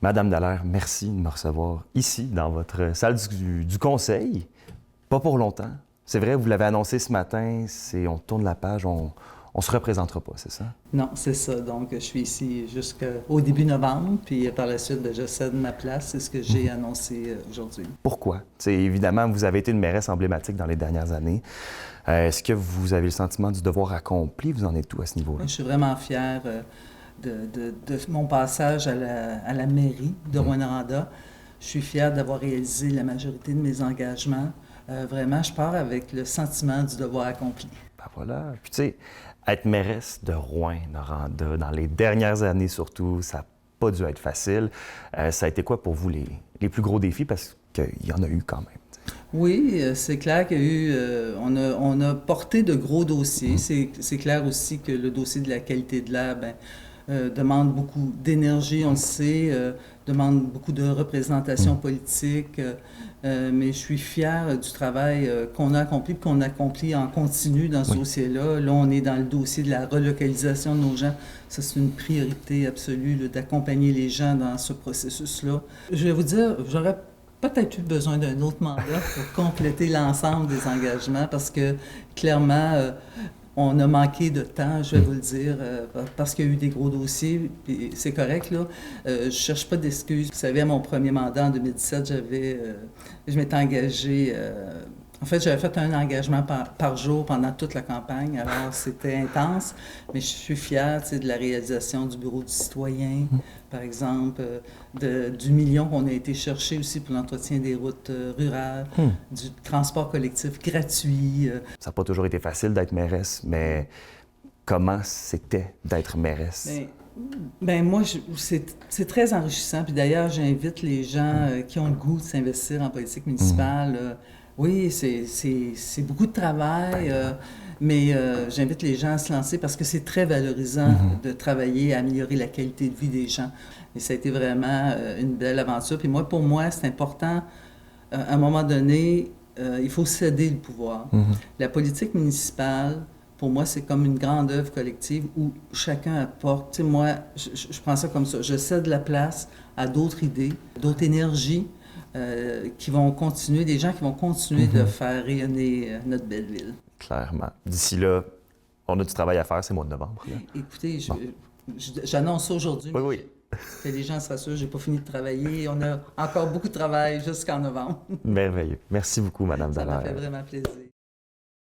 Madame Dallaire, merci de me recevoir ici, dans votre salle du conseil. Pas pour longtemps. C'est vrai, vous l'avez annoncé ce matin, on tourne la page, on se représentera pas, c'est ça? Non, c'est ça. Donc, je suis ici jusqu'au début novembre, puis par la suite, je cède ma place. C'est ce que j'ai annoncé aujourd'hui. Pourquoi? Évidemment, vous avez été une mairesse emblématique dans les dernières années. Est-ce que vous avez le sentiment du devoir accompli? Vous en êtes où à ce niveau-là? Je suis vraiment fière de mon passage à la mairie de Rouyn-Noranda. Je suis fière d'avoir réalisé la majorité de mes engagements. Vraiment, je pars avec le sentiment du devoir accompli. Ben voilà. Puis tu sais, être mairesse de Rouyn-Noranda, dans les dernières années surtout, ça n'a pas dû être facile. Ça a été quoi pour vous les plus gros défis? Parce qu'il y en a eu quand même. Oui, c'est clair qu'il y a eu, on a porté de gros dossiers. C'est clair aussi que le dossier de la qualité de l'air demande beaucoup d'énergie, on le sait, demande beaucoup de représentation politique, mais je suis fière du travail qu'on a accompli en continu dans ce dossier-là. Là, on est dans le dossier de la relocalisation de nos gens. Ça, c'est une priorité absolue, là, d'accompagner les gens dans ce processus-là. Je vais vous dire, j'aurais peut-être eu besoin d'un autre mandat pour compléter l'ensemble des engagements parce que, clairement, on a manqué de temps, je vais vous le dire, parce qu'il y a eu des gros dossiers, puis c'est correct, là. Je cherche pas d'excuses. Vous savez, à mon premier mandat en 2017, je m'étais engagée. En fait, j'avais fait un engagement par jour pendant toute la campagne, alors c'était intense, mais je suis fière de la réalisation du Bureau du citoyen, par exemple, du million qu'on a été chercher aussi pour l'entretien des routes rurales, du transport collectif gratuit. Ça n'a pas toujours été facile d'être mairesse, mais comment c'était d'être mairesse? Moi, c'est très enrichissant. Puis d'ailleurs, j'invite les gens qui ont le goût de s'investir en politique municipale. Oui, c'est beaucoup de travail, mais j'invite les gens à se lancer parce que c'est très valorisant de travailler à améliorer la qualité de vie des gens. Et ça a été vraiment une belle aventure. Puis moi, pour moi, c'est important, à un moment donné, il faut céder le pouvoir. La politique municipale, pour moi, c'est comme une grande œuvre collective où chacun apporte. Tu sais, moi, je prends ça comme ça. Je cède la place à d'autres idées, d'autres énergies. Qui vont continuer, des gens qui vont continuer de faire rayonner notre belle ville. Clairement. D'ici là, on a du travail à faire, c'est le mois de novembre. Là. Écoutez, j'annonce ça aujourd'hui. Oui. Que les gens se rassurent, j'ai pas fini de travailler. On a encore beaucoup de travail jusqu'en novembre. Merveilleux. Merci beaucoup, Madame Dallaire. Ça m'a fait vraiment plaisir.